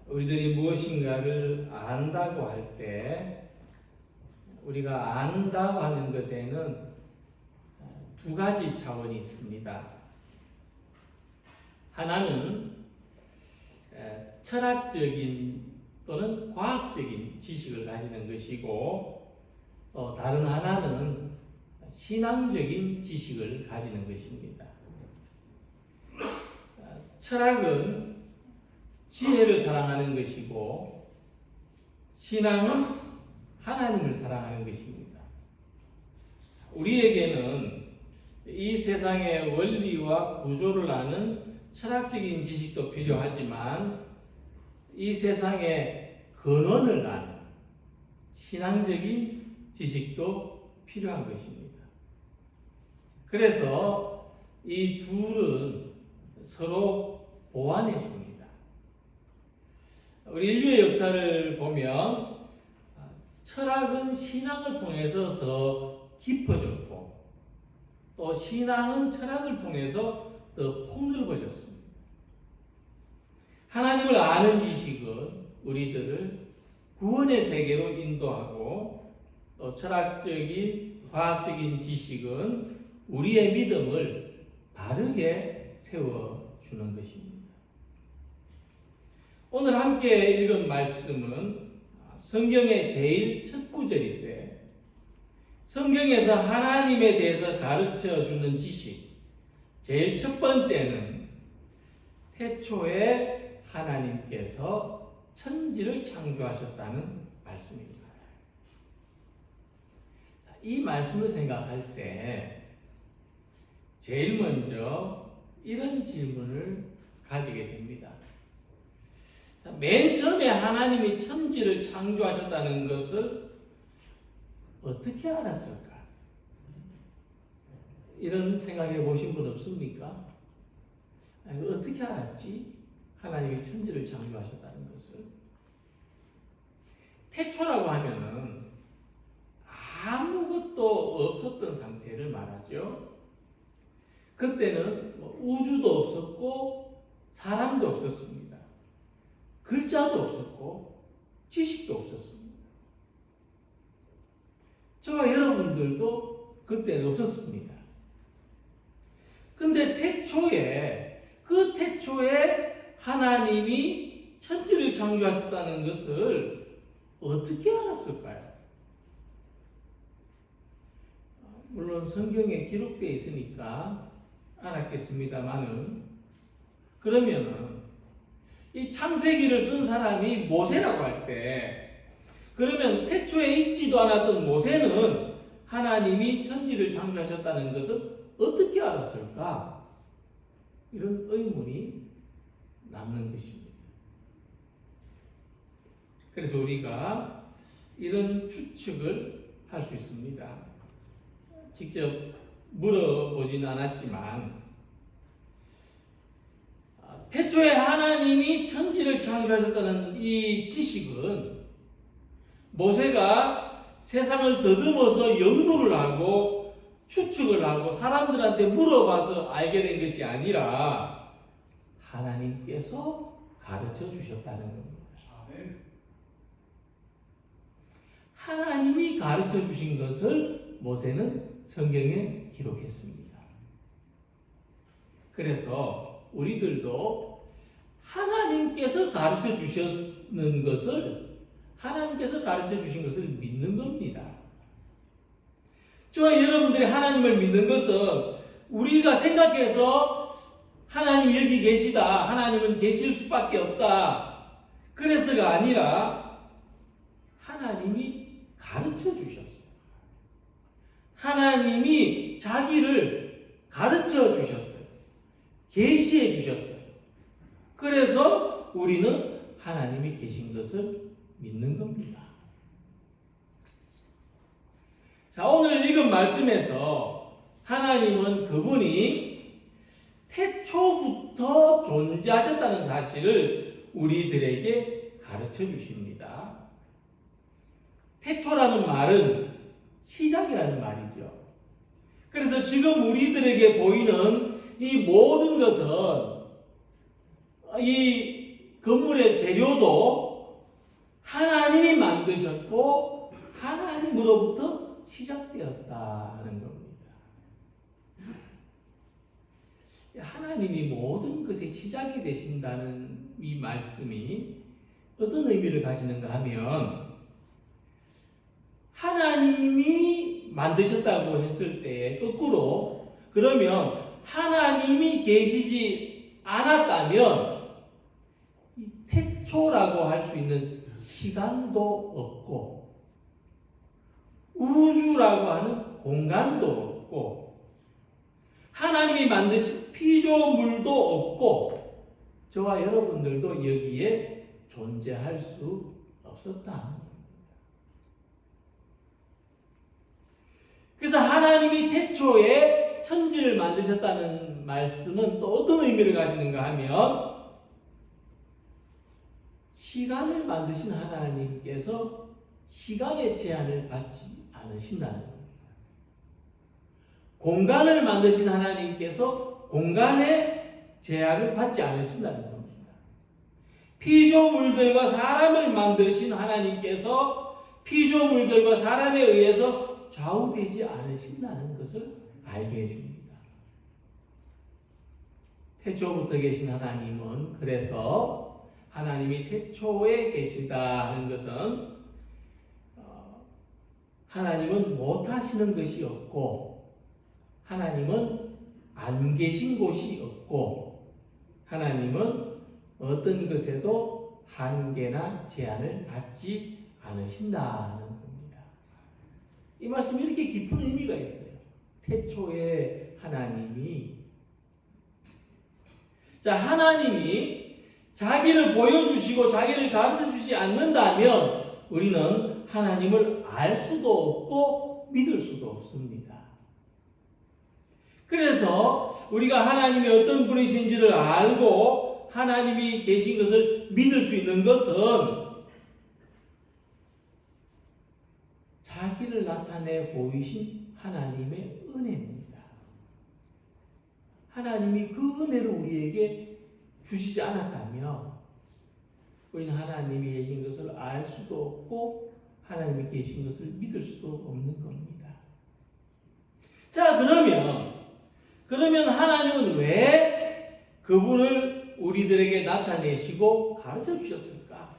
우리들이 무엇인가를 안다고 할 때 우리가 안다고 하는 것에는 두 가지 차원이 있습니다. 하나는 철학적인 또는 과학적인 지식을 가지는 것이고, 다른 하나는 신앙적인 지식을 가지는 것입니다. 철학은 지혜를 사랑하는 것이고, 신앙은 하나님을 사랑하는 것입니다. 우리에게는 이 세상의 원리와 구조를 아는 철학적인 지식도 필요하지만, 이 세상의 근원을 아는 신앙적인 지식도 필요한 것입니다. 그래서 이 둘은 서로 보완해 줍니다. 우리 인류의 역사를 보면 철학은 신앙을 통해서 더 깊어졌고, 또 신앙은 철학을 통해서 더 폭넓어졌습니다. 하나님을 아는 지식은 우리들을 구원의 세계로 인도하고, 또 철학적인, 과학적인 지식은 우리의 믿음을 바르게 세워주는 것입니다. 오늘 함께 읽은 말씀은 성경의 제일 첫 구절인데, 성경에서 하나님에 대해서 가르쳐주는 지식, 제일 첫 번째는 태초에 하나님께서 천지를 창조하셨다는 말씀입니다. 이 말씀을 생각할 때 제일 먼저 이런 질문을 가지게 됩니다. 맨 처음에 하나님이 천지를 창조하셨다는 것을 어떻게 알았을까? 이런 생각해 보신 분 없습니까? 어떻게 알았지? 하나님이 천지를 창조하셨다는 것을. 태초라고 하면은 아무것도 없었던 상태를 말하죠. 그때는 우주도 없었고 사람도 없었습니다. 글자도 없었고 지식도 없었습니다. 저와 여러분들도 그때는 없었습니다. 근데 그 태초에 하나님이 천지를 창조하셨다는 것을 어떻게 알았을까요? 물론 성경에 기록되어 있으니까 알았겠습니다만은, 그러면은 이 창세기를 쓴 사람이 모세라고 할 때, 그러면 태초에 있지도 않았던 모세는 하나님이 천지를 창조하셨다는 것을 어떻게 알았을까? 이런 의문이 남는 것입니다. 그래서 우리가 이런 추측을 할 수 있습니다. 직접 물어보지는 않았지만, 태초에 하나님이 천지를 창조하셨다는 이 지식은 모세가 세상을 더듬어서 연구를 하고 추측을 하고 사람들한테 물어봐서 알게 된 것이 아니라 하나님께서 가르쳐 주셨다는 겁니다. 하나님이 가르쳐 주신 것을 모세는 성경에 기록했습니다. 그래서 우리들도 하나님께서 가르쳐 주신 것을 믿는 겁니다. 저와 여러분들이 하나님을 믿는 것은 우리가 생각해서 하나님 여기 계시다, 하나님은 계실 수밖에 없다, 그래서가 아니라 하나님이 가르쳐 주셨어요. 하나님이 자기를 가르쳐 주셨어요. 계시해 주셨어요. 그래서 우리는 하나님이 계신 것을 믿는 겁니다. 자, 오늘 읽은 말씀에서 하나님은 그분이 태초부터 존재하셨다는 사실을 우리들에게 가르쳐 주십니다. 태초라는 말은 시작이라는 말이죠. 그래서 지금 우리들에게 보이는 이 모든 것은 이 건물의 재료도 하나님이 만드셨고 하나님으로부터 시작되었다는 겁니다. 하나님이 모든 것의 시작이 되신다는 이 말씀이 어떤 의미를 가지는가 하면, 하나님이 만드셨다고 했을 때 거꾸로, 그러면 하나님이 계시지 않았다면 이 태초라고 할 수 있는 시간도 없고 우주라고 하는 공간도 없고 하나님이 만드신 피조물도 없고 저와 여러분들도 여기에 존재할 수 없었다. 그래서 하나님이 태초에 천지를 만드셨다는 말씀은 또 어떤 의미를 가지는가 하면, 시간을 만드신 하나님께서 시간의 제한을 받지 않으신다는 겁니다. 공간을 만드신 하나님께서 공간의 제약을 받지 않으신다는 겁니다. 피조물들과 사람을 만드신 하나님께서 피조물들과 사람에 의해서 좌우되지 않으신다는 것을 알게 해줍니다. 태초부터 계신 하나님은, 그래서 하나님이 태초에 계시다 하는 것은 하나님은 못하시는 것이 없고 하나님은 안 계신 곳이 없고 하나님은 어떤 것에도 한계나 제한을 받지 않으신다는 겁니다. 이 말씀이 이렇게 깊은 의미가 있어요. 태초에 하나님이, 자, 하나님이 자기를 보여주시고 자기를 가르쳐주지 않는다면 우리는 하나님을 알 수도 없고 믿을 수도 없습니다. 그래서 우리가 하나님이 어떤 분이신지를 알고 하나님이 계신 것을 믿을 수 있는 것은 자기를 나타내 보이신 하나님의 은혜입니다. 하나님이 그 은혜를 우리에게 주시지 않았다면 우리는 하나님이 계신 것을 알 수도 없고 하나님이 계신 것을 믿을 수도 없는 겁니다. 자, 그러면 하나님은 왜 그분을 우리들에게 나타내시고 가르쳐 주셨을까?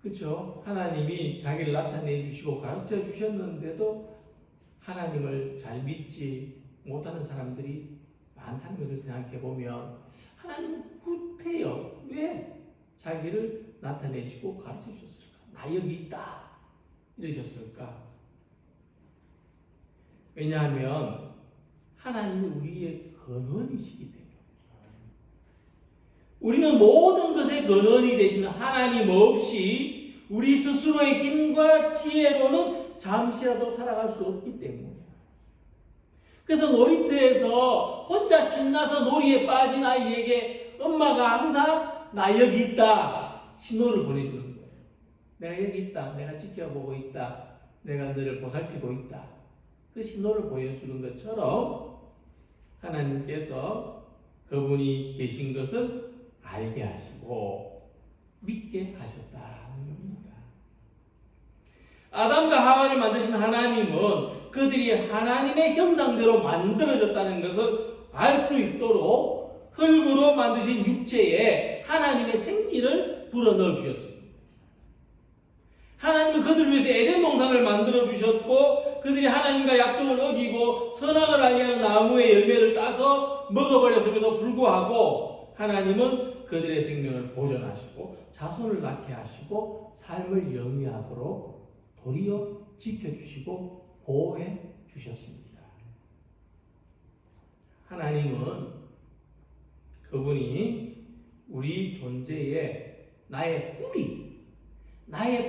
그렇죠? 하나님이 자기를 나타내 주시고 가르쳐 주셨는데도 하나님을 잘 믿지 못하는 사람들이 많다는 것을 생각해 보면 하나님은 구태여 왜 자기를 나타내시고 가르쳐 주셨을까? 나 여기 있다 이러셨을까? 왜냐하면 하나님이 우리의 근원이시기 때문에. 우리는 모든 것의 근원이 되시는 하나님 없이 우리 스스로의 힘과 지혜로는 잠시라도 살아갈 수 없기 때문에. 그래서 놀이터에서 혼자 신나서 놀이에 빠진 아이에게 엄마가 항상 나 여기 있다 신호를 보내주는 거예요. 내가 여기 있다. 내가 지켜보고 있다. 내가 너를 보살피고 있다. 그 신호를 보여주는 것처럼 하나님께서 그분이 계신 것을 알게 하시고 믿게 하셨다는 겁니다. 아담과 하와를 만드신 하나님은 그들이 하나님의 형상대로 만들어졌다는 것을 알 수 있도록 흙으로 만드신 육체에 하나님의 생기를 불어넣어 주셨습니다. 하나님은 그들을 위해서 에덴 동산을 만들어 주셨고 그들이 하나님과 약속을 어기고 선악을 알게 하는 나무의 열매를 따서 먹어버렸음에도 불구하고 하나님은 그들의 생명을 보존하시고 자손을 낳게 하시고 삶을 영위하도록 도리어 지켜주시고 보호해 주셨습니다. 하나님은 그분이 우리 존재의 나의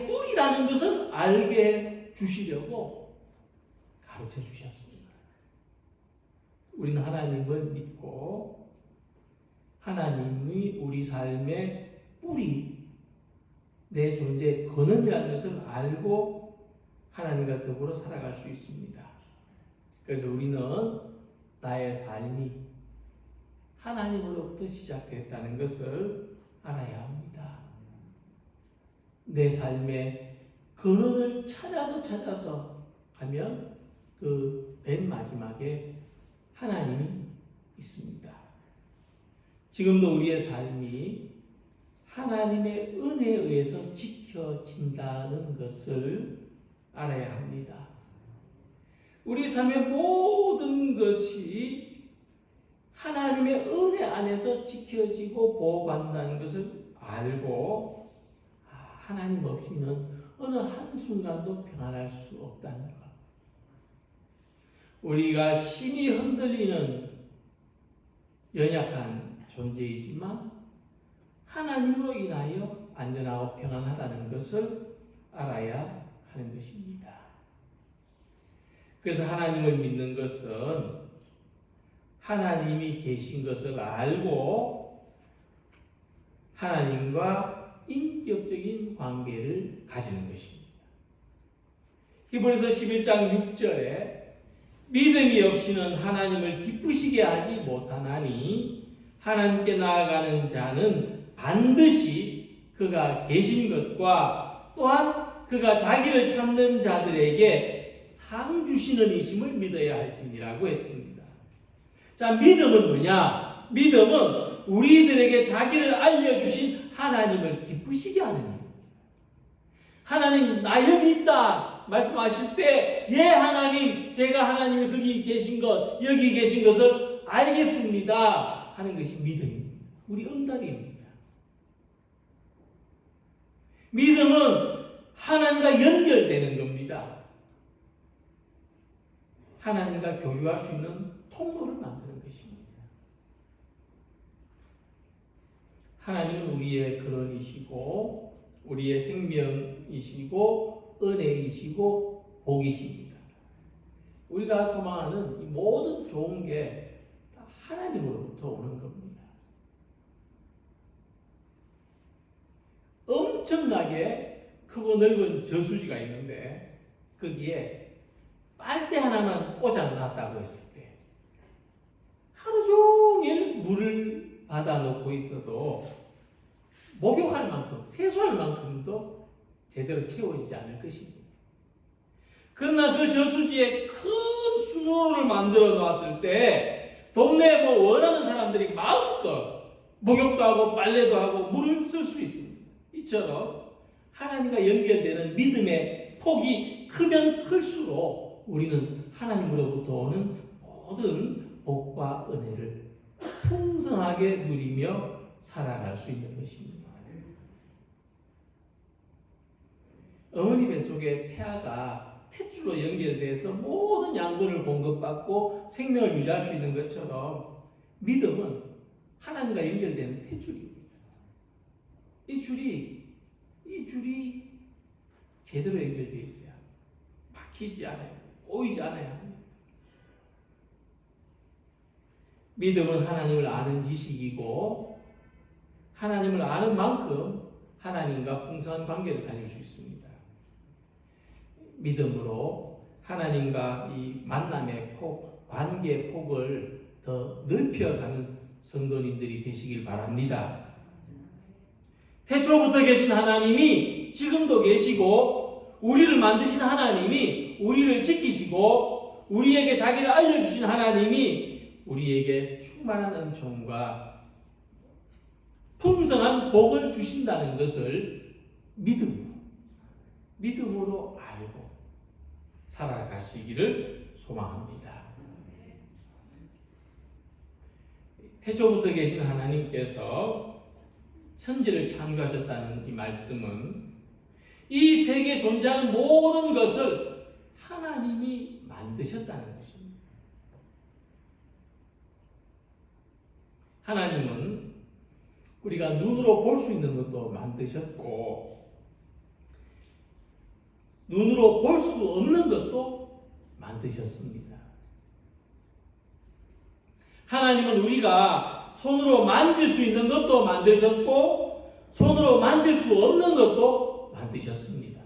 뿌리라는 것을 알게 주시려고 가르쳐 주셨습니다. 우리는 하나님을 믿고 하나님이 우리 삶의 뿌리, 내 존재의 근원이라는 것을 알고 하나님과 더불어 살아갈 수 있습니다. 그래서 우리는 나의 삶이 하나님으로부터 시작됐다는 것을 알아야 합니다. 내 삶의 근원을 찾아서 가면 그 맨 마지막에 하나님이 있습니다. 지금도 우리의 삶이 하나님의 은혜에 의해서 지켜진다는 것을 알아야 합니다. 우리 삶의 모든 것이 하나님의 은혜 안에서 지켜지고 보호받는다는 것을 알고 하나님 없이는 어느 한순간도 평안할 수 없다는 것. 우리가 심히 흔들리는 연약한 존재이지만 하나님으로 인하여 안전하고 평안하다는 것을 알아야 하는 것입니다. 그래서 하나님을 믿는 것은 하나님이 계신 것을 알고 하나님과 인격적인 관계를 가지는 것입니다. 히브리서 11장 6절에 믿음이 없이는 하나님을 기쁘시게 하지 못하나니 하나님께 나아가는 자는 반드시 그가 계신 것과 또한 그가 자기를 찾는 자들에게 상 주시는 이심을 믿어야 할지니라고 했습니다. 자, 믿음은 뭐냐? 믿음은 우리들에게 자기를 알려주신 하나님을 기쁘시게 하는 일. 하나님 나 여기 있다 말씀하실 때 예 하나님 제가 하나님이 거기 계신 것 여기 계신 것을 알겠습니다 하는 것이 믿음입니다. 우리 응답입니다. 믿음은 하나님과 연결되는 겁니다. 하나님과 교류할 수 있는 통로를 만드는 것입니다. 하나님은 우리의 근원이시고 우리의 생명이시고 은혜이시고 복이십니다. 우리가 소망하는 이 모든 좋은 게 다 하나님으로부터 오는 겁니다. 엄청나게 크고 넓은 저수지가 있는데 거기에 빨대 하나만 꽂아놨다고 했을 때 하루 종일 물을 받아놓고 있어도 목욕할 만큼, 세수할 만큼도 제대로 채워지지 않을 것입니다. 그러나 그 저수지에 큰 수로를 만들어 놨을 때 동네에 원하는 사람들이 마음껏 목욕도 하고 빨래도 하고 물을 쓸 수 있습니다. 이처럼 하나님과 연결되는 믿음의 폭이 크면 클수록 우리는 하나님으로부터 오는 모든 복과 은혜를 풍성하게 누리며 살아갈 수 있는 것입니다. 어머니 뱃속에 태아가 탯줄로 연결돼서 모든 양분을 공급받고 생명을 유지할 수 있는 것처럼 믿음은 하나님과 연결되는 탯줄입니다. 이 줄이 제대로 연결되어 있어야 막히지 않아요. 꼬이지 않아야 합니다. 믿음은 하나님을 아는 지식이고 하나님을 아는 만큼 하나님과 풍성한 관계를 가질 수 있습니다. 믿음으로 하나님과 이 만남의 폭, 관계의 폭을 더 넓혀가는 성도님들이 되시길 바랍니다. 태초부터 계신 하나님이 지금도 계시고 우리를 만드신 하나님이 우리를 지키시고 우리에게 자기를 알려주신 하나님이 우리에게 충만한 은총과 풍성한 복을 주신다는 것을 믿음으로 알고 살아가시기를 소망합니다. 태초부터 계신 하나님께서 천지를 창조하셨다는 이 말씀은 이 세계에 존재하는 모든 것을 하나님이 만드셨다는 것입니다. 하나님은 우리가 눈으로 볼 수 있는 것도 만드셨고 눈으로 볼 수 없는 것도 만드셨습니다. 하나님은 우리가 손으로 만질 수 있는 것도 만드셨고 손으로 만질 수 없는 것도 만드셨습니다.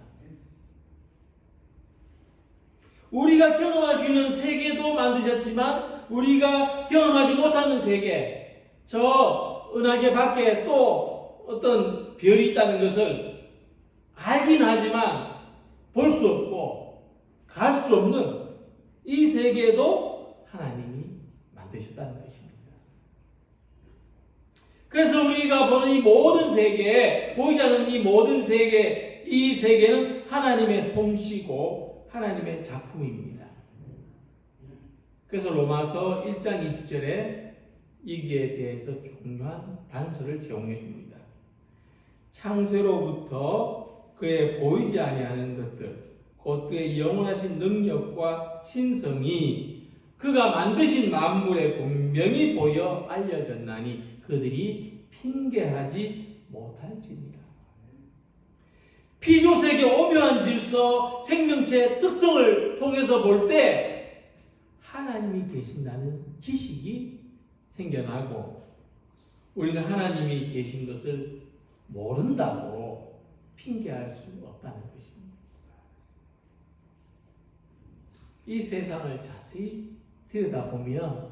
우리가 경험할 수 있는 세계도 만드셨지만 우리가 경험하지 못하는 세계, 저 은하계 밖에 또 어떤 별이 있다는 것을 알긴 하지만 볼 수 없고 갈 수 없는 이 세계도 하나님이 만드셨다는 것입니다. 그래서 우리가 보는 이 모든 세계, 보이지 않는 이 모든 세계, 이 세계는 하나님의 솜씨고 하나님의 작품입니다. 그래서 로마서 1장 20절에 이기에 대해서 중요한 단서를 제공해 줍니다. 창세로부터 그의 보이지 아니하는 것들, 곧 그의 영원하신 능력과 신성이 그가 만드신 만물에 분명히 보여 알려졌나니 그들이 핑계하지 못할지니라. 피조세계 오묘한 질서, 생명체의 특성을 통해서 볼 때 하나님이 계신다는 지식이 생겨나고 우리는 하나님이 계신 것을 모른다고 핑계할 수 없다는 것입니다. 이 세상을 자세히 들여다보면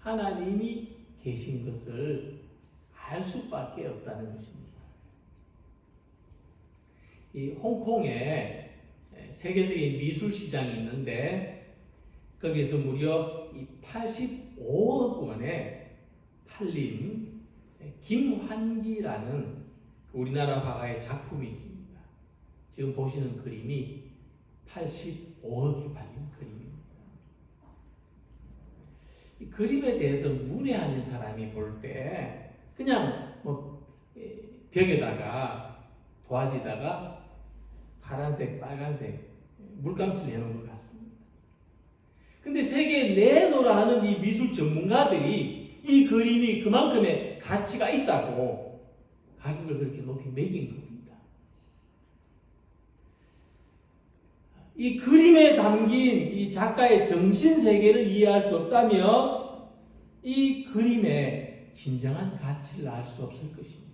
하나님이 계신 것을 알 수밖에 없다는 것입니다. 이 홍콩에 세계적인 미술 시장이 있는데 거기에서 무려 85억 원에 팔린 김환기라는 우리나라 화가의 작품이 있습니다. 지금 보시는 그림이 85억에 팔린 그림입니다. 이 그림에 대해서 문외한인 사람이 볼 때 그냥 벽에다가 도화지에다가 파란색, 빨간색 물감칠을 해놓은 것 같습니다. 근데 세계 내노라 하는 이 미술 전문가들이 이 그림이 그만큼의 가치가 있다고 가격을 그렇게 높이 매긴 겁니다. 이 그림에 담긴 이 작가의 정신세계를 이해할 수 없다면 이 그림의 진정한 가치를 알 수 없을 것입니다.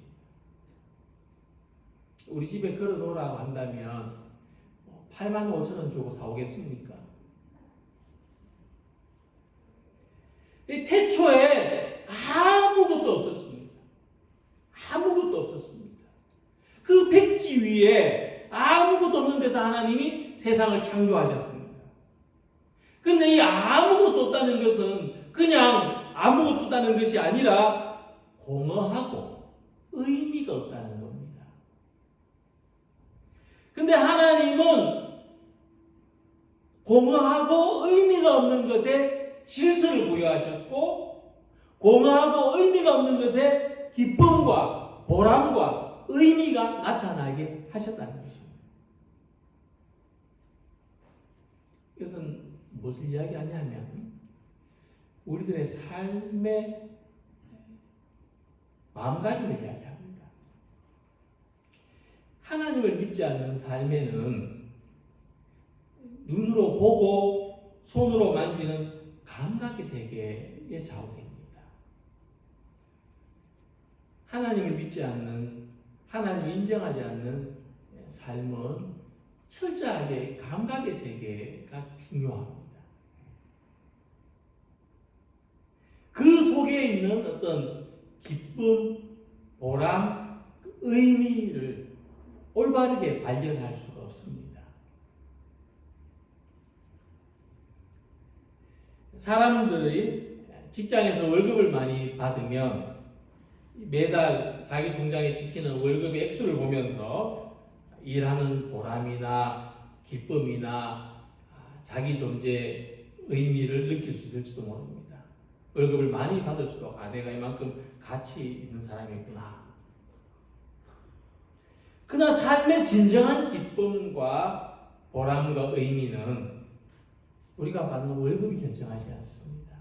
우리 집에 걸어 놓으라고 한다면 85,000원 주고 사오겠습니까? 태초에 아무것도 없었습니다. 아무것도 없었습니다. 그 백지 위에 아무것도 없는 데서 하나님이 세상을 창조하셨습니다. 그런데 이 아무것도 없다는 것은 그냥 아무것도 없다는 것이 아니라 공허하고 의미가 없다는 겁니다. 근데 하나님은 공허하고 의미가 없는 것에 질서를 부여하셨고 공허하고 의미가 없는 것에 기쁨과 보람과 의미가 나타나게 하셨다는 것입니다. 이것은 무엇을 이야기하냐면 우리들의 삶의 마음가짐을 이야기합니다. 하나님을 믿지 않는 삶에는 눈으로 보고 손으로 만지는 감각의 세계에 좌우됩니다. 하나님을 믿지 않는, 하나님을 인정하지 않는 삶은 철저하게 감각의 세계가 중요합니다. 그 속에 있는 어떤 기쁨, 보람, 의미를 올바르게 발견할 수가 없습니다. 사람들이 직장에서 월급을 많이 받으면 매달 자기 통장에 찍히는 월급의 액수를 보면서 일하는 보람이나 기쁨이나 자기 존재의 의미를 느낄 수 있을지도 모릅니다. 월급을 많이 받을수록 내가 이만큼 가치 있는 사람이구나. 그러나 삶의 진정한 기쁨과 보람과 의미는 우리가 받는 월급이 결정하지 않습니다.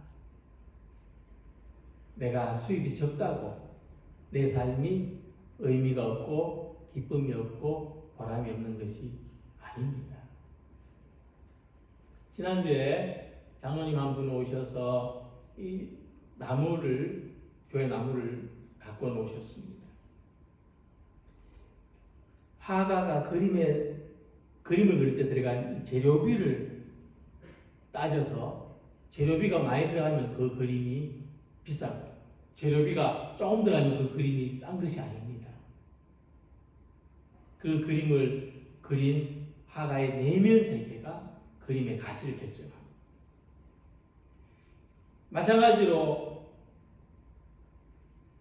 내가 수입이 적다고 내 삶이 의미가 없고 기쁨이 없고 보람이 없는 것이 아닙니다. 지난주에 장로님 한 분 오셔서 이 나무를, 교회 나무를 갖고 오셨습니다. 화가가 그림을 그릴 때 들어간 재료비를 따져서 재료비가 많이 들어가면 그 그림이 비싸고 재료비가 조금 들어가면 그 그림이 싼 것이 아닙니다. 그 그림을 그린 화가의 내면 세계가 그림의 가치를 결정합니다. 마찬가지로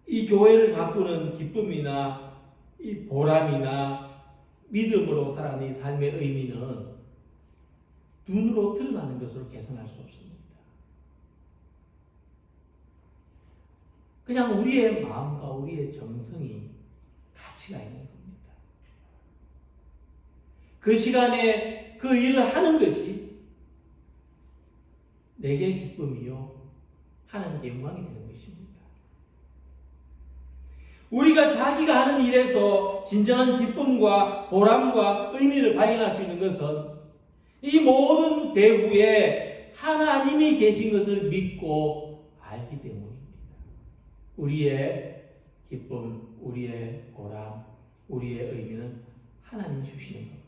이 교회를 가꾸는 기쁨이나 이 보람이나 믿음으로 살아가는 이 삶의 의미는 눈으로 드러나는 것으로 계산할 수 없습니다. 그냥 우리의 마음과 우리의 정성이 가치가 있는 겁니다. 그 시간에 그 일을 하는 것이 내게 기쁨이요 하나님께 영광이 되는 것입니다. 우리가 자기가 하는 일에서 진정한 기쁨과 보람과 의미를 발견할 수 있는 것은 이 모든 배후에 하나님이 계신 것을 믿고 알기 때문입니다. 우리의 기쁨, 우리의 보람, 우리의 의미는 하나님이 주시는 겁니다.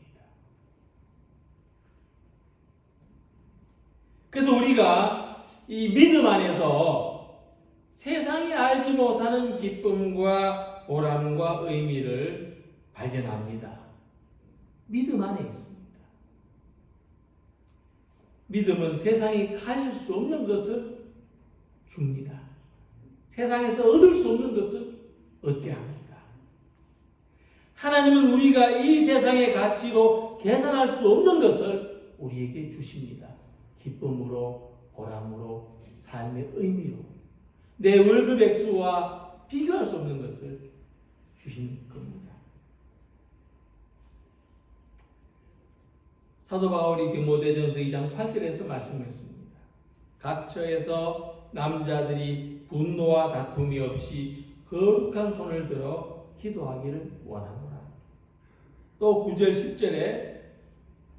그래서 우리가 이 믿음 안에서 세상이 알지 못하는 기쁨과 보람과 의미를 발견합니다. 믿음 안에 있습니다. 믿음은 세상이 가질 수 없는 것을 줍니다. 세상에서 얻을 수 없는 것을 얻게 합니다. 하나님은 우리가 이 세상의 가치로 계산할 수 없는 것을 우리에게 주십니다. 기쁨으로, 보람으로, 삶의 의미로, 내 월급 액수와 비교할 수 없는 것을 주신 겁니다. 사도 바울이 디모데전서 2장 8절에서 말씀했습니다. 각처에서 남자들이 분노와 다툼이 없이 거룩한 손을 들어 기도하기를 원하노라. 또 9절 10절에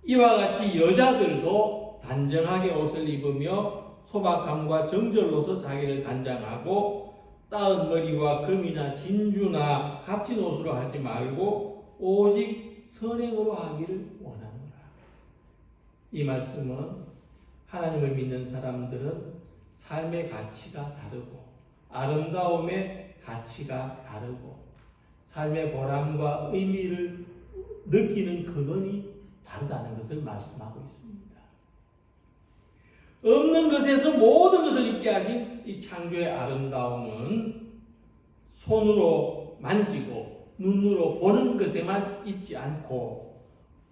이와 같이 여자들도 단정하게 옷을 입으며 소박함과 정절로서 자기를 단장하고 따은 머리와 금이나 진주나 값진 옷으로 하지 말고 오직 선행으로 하기를 원하노라. 이 말씀은 하나님을 믿는 사람들은 삶의 가치가 다르고 아름다움의 가치가 다르고 삶의 보람과 의미를 느끼는 근원이 다르다는 것을 말씀하고 있습니다. 없는 것에서 모든 것을 있게 하신 이 창조의 아름다움은 손으로 만지고 눈으로 보는 것에만 있지 않고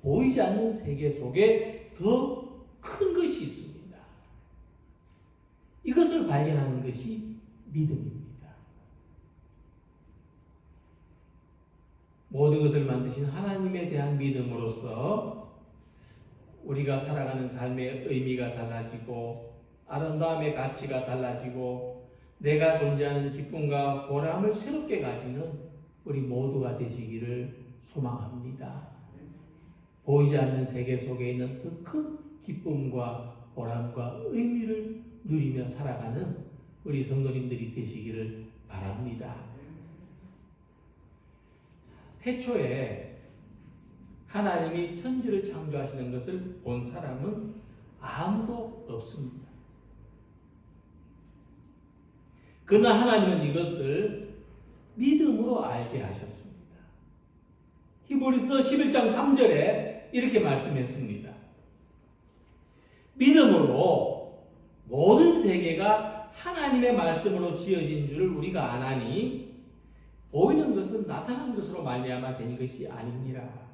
보이지 않는 세계 속에 더 큰 것이 있습니다. 이것을 발견하는 것이 믿음입니다. 모든 것을 만드신 하나님에 대한 믿음으로써 우리가 살아가는 삶의 의미가 달라지고 아름다움의 가치가 달라지고 내가 존재하는 기쁨과 보람을 새롭게 가지는 우리 모두가 되시기를 소망합니다. 보이지 않는 세계 속에 있는 더 큰 기쁨과 보람과 의미를 누리며 살아가는 우리 성도님들이 되시기를 바랍니다. 태초에 하나님이 천지를 창조하시는 것을 본 사람은 아무도 없습니다. 그러나 하나님은 이것을 믿음으로 알게 하셨습니다. 히브리서 11장 3절에 이렇게 말씀했습니다. 믿음으로 모든 세계가 하나님의 말씀으로 지어진 줄을 우리가 아나니 보이는 것은 나타난 것으로 말미암아 되는 것이 아니니라.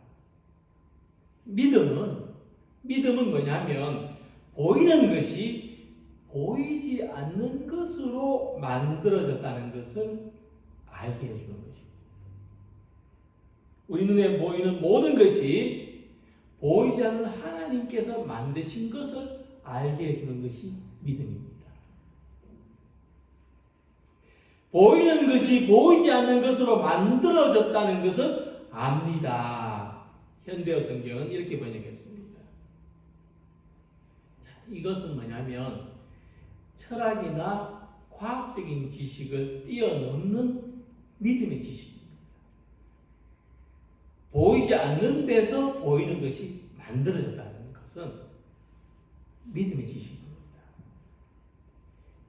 믿음은 뭐냐면 보이는 것이 보이지 않는 것으로 만들어졌다는 것을 알게 해주는 것입니다. 우리 눈에 보이는 모든 것이 보이지 않는 하나님께서 만드신 것을 알게 해주는 것이 믿음입니다. 보이는 것이 보이지 않는 것으로 만들어졌다는 것을 압니다. 현대어 성경은 이렇게 번역했습니다. 자, 이것은 뭐냐면 철학이나 과학적인 지식을 뛰어넘는 믿음의 지식입니다. 보이지 않는 데서 보이는 것이 만들어졌다는 것은 믿음의 지식입니다.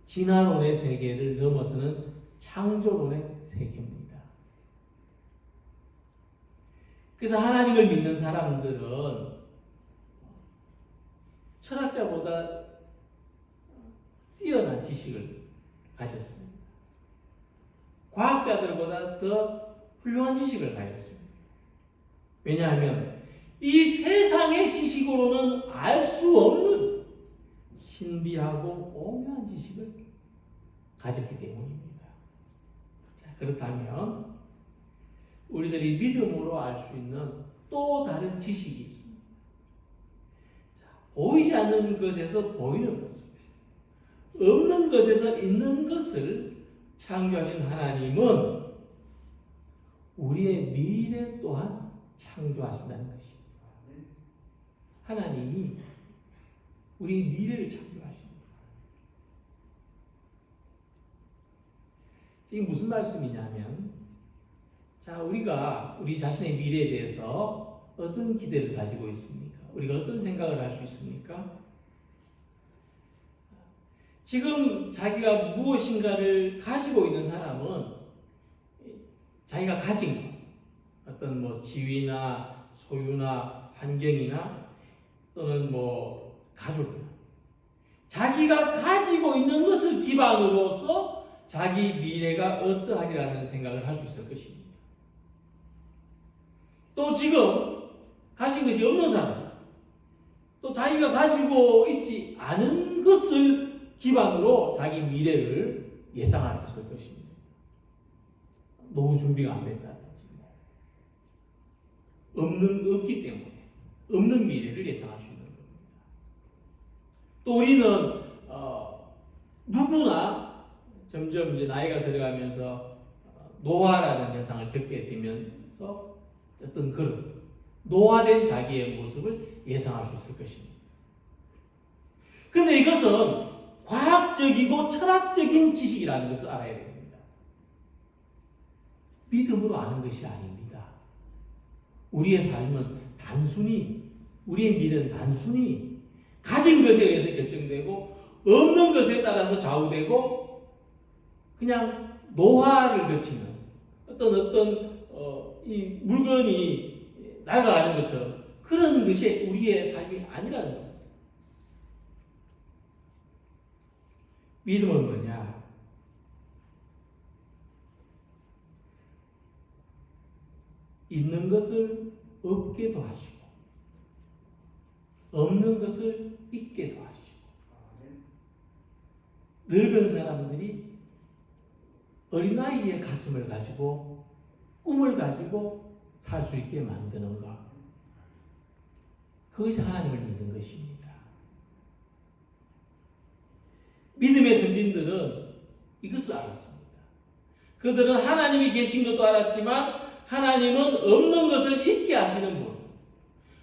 진화론의 세계를 넘어서는 창조론의 세계입니다. 그래서 하나님을 믿는 사람들은 철학자보다 뛰어난 지식을 가졌습니다. 과학자들보다 더 훌륭한 지식을 가졌습니다. 왜냐하면 이 세상의 지식으로는 알 수 없는 신비하고 오묘한 지식을 가졌기 때문입니다. 자, 그렇다면 우리들이 믿음으로 알 수 있는 또 다른 지식이 있습니다. 자, 보이지 않는 것에서 보이는 것을, 없는 것에서 있는 것을 창조하신 하나님은 우리의 미래 또한 창조하신다는 것입니다. 하나님이 우리의 미래를 창조하십니다. 이게 무슨 말씀이냐면, 자, 우리가 우리 자신의 미래에 대해서 어떤 기대를 가지고 있습니까? 우리가 어떤 생각을 할 수 있습니까? 지금 자기가 무엇인가를 가지고 있는 사람은 자기가 가진 것, 어떤 뭐 지위나 소유나 환경이나 또는 뭐 가족이나 자기가 가지고 있는 것을 기반으로서 자기 미래가 어떠하리라는 생각을 할 수 있을 것입니다. 또 지금 가진 것이 없는 사람, 또 자기가 가지고 있지 않은 것을 기반으로 자기 미래를 예상할 수 있을 것입니다. 노후 준비가 안 됐다든지, 없기 때문에 없는 미래를 예상할 수 있는 겁니다. 또 우리는 누구나 점점 이제 나이가 들어가면서 노화라는 현상을 겪게 되면서 어떤 그런 노화된 자기의 모습을 예상할 수 있을 것입니다. 그런데 이것은 과학적이고 철학적인 지식이라는 것을 알아야 됩니다. 믿음으로 아는 것이 아닙니다. 우리의 삶은 단순히, 우리의 미래는 단순히 가진 것에 의해서 결정되고 없는 것에 따라서 좌우되고 그냥 노화를 거치는 어떤 이 물건이 낡아가는 것처럼 그런 것이 우리의 삶이 아니라는 겁니다. 믿음은 뭐냐? 있는 것을 없게도 하시고 없는 것을 있게도 하시고 늙은 사람들이 어린아이의 가슴을 가지고 꿈을 가지고 살 수 있게 만드는 것, 그것이 하나님을 믿는 것입니다. 믿음의 선진들은 이것을 알았습니다. 그들은 하나님이 계신 것도 알았지만 하나님은 없는 것을 있게 하시는 분,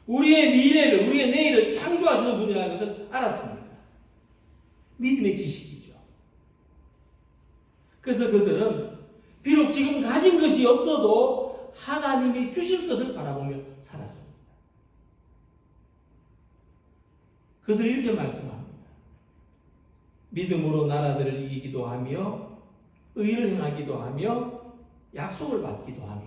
우리의 미래를, 우리의 내일을 창조하시는 분이라는 것을 알았습니다. 믿음의 지식이죠. 그래서 그들은 비록 지금 가진 것이 없어도 하나님이 주실 것을 바라보며 살았습니다. 그래서 이렇게 말씀합니다. 믿음으로 나라들을 이기기도 하며 의를 행하기도 하며 약속을 받기도 하며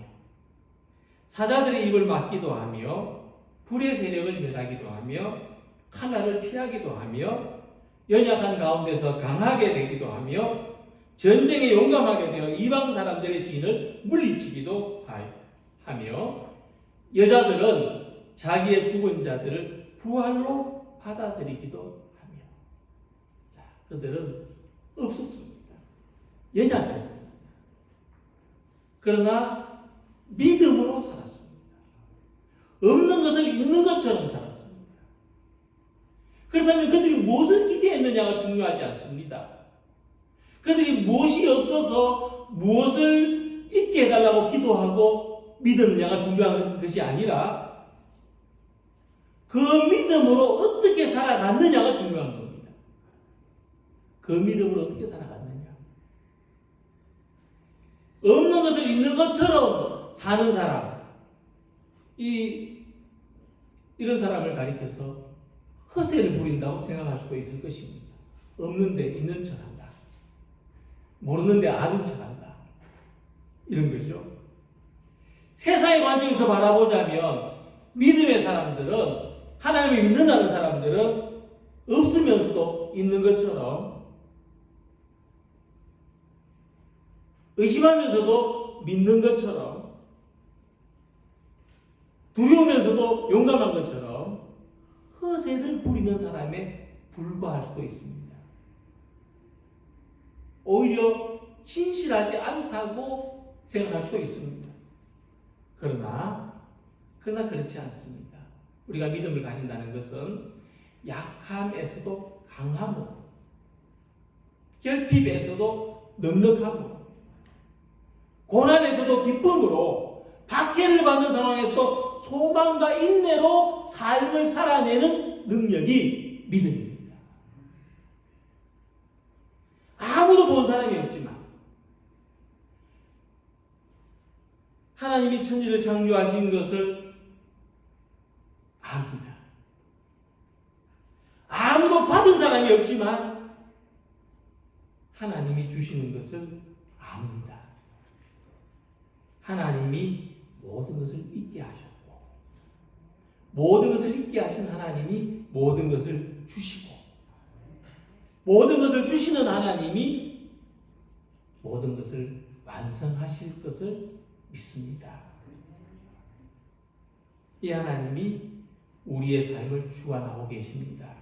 사자들의 입을 막기도 하며 불의 세력을 멸하기도 하며 칼날을 피하기도 하며 연약한 가운데서 강하게 되기도 하며 전쟁에 용감하게 되어 이방 사람들의 시인을 물리치기도 하며 여자들은 자기의 죽은 자들을 부활로 받아들이기도 하며. 자, 그들은 없었습니다. 연약했습니다. 그러나 믿음으로 살았습니다. 없는 것을 있는 것처럼 살았습니다. 그렇다면 그들이 무엇을 기대했느냐가 중요하지 않습니다. 그들이 무엇이 없어서 무엇을 있게 해달라고 기도하고 믿었느냐가 중요한 것이 아니라 그 믿음으로 어떻게 살아갔느냐가 중요한 겁니다. 그 믿음으로 어떻게 살아갔느냐. 없는 것을 있는 것처럼 사는 사람, 이런 사람을 가리켜서 허세를 부린다고 생각할 수도 있을 것입니다. 없는데 있는 척한다. 모르는데 아는 척한다. 이런 거죠. 세상의 관점에서 바라보자면 믿음의 사람들은, 하나님을 믿는다는 사람들은 없으면서도 있는 것처럼, 의심하면서도 믿는 것처럼, 두려우면서도 용감한 것처럼 허세를 부리는 사람에 불과할 수도 있습니다. 오히려 진실하지 않다고 생각할 수도 있습니다. 그러나 그렇지 않습니다. 우리가 믿음을 가진다는 것은 약함에서도 강함으로, 결핍에서도 넉넉함으로, 고난에서도 기쁨으로, 박해를 받는 상황에서도 소망과 인내로 삶을 살아내는 능력이 믿음입니다. 아무도 본 사람이 없지만 하나님이 천지를 창조하신 것을 압니다. 아무도 받은 사람이 없지만 하나님이 주시는 것을 압니다. 하나님이 모든 것을 있게 하셨고, 모든 것을 있게 하신 하나님이 모든 것을 주시고, 모든 것을 주시는 하나님이 모든 것을 완성하실 것을 믿습니다. 이 하나님이 우리의 삶을 주관하고 계십니다.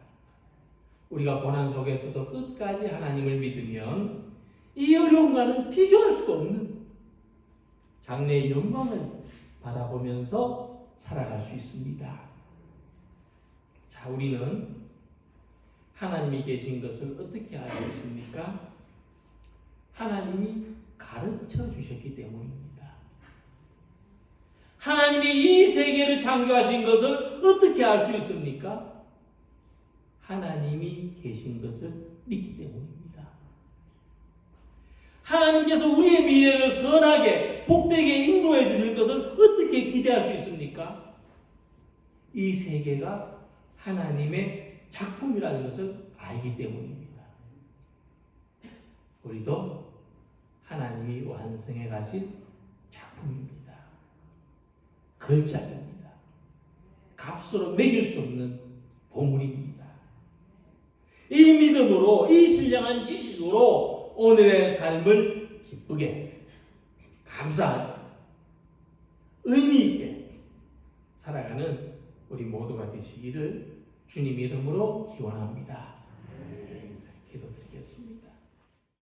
우리가 고난 속에서도 끝까지 하나님을 믿으면 이 어려움과는 비교할 수도 없는 장래의 영광을 바라보면서 살아갈 수 있습니다. 자, 우리는 하나님이 계신 것을 어떻게 알고 있습니까? 하나님이 가르쳐 주셨기 때문입니다. 하나님이 이 세계를 창조하신 것을 어떻게 알 수 있습니까? 하나님이 계신 것을 믿기 때문입니다. 하나님께서 우리의 미래를 선하게 복되게 인도해 주실 것을 어떻게 기대할 수 있습니까? 이 세계가 하나님의 작품이라는 것을 알기 때문입니다. 우리도 하나님이 완성해 가신 작품입니다. 걸작입니다. 값으로 매길 수 없는 보물입니다. 이 믿음으로, 이 신령한 지식으로 오늘의 삶을 기쁘게, 감사하게, 의미있게 살아가는 우리 모두가 되시기를 주님 이름으로 기원합니다. 기도드리겠습니다.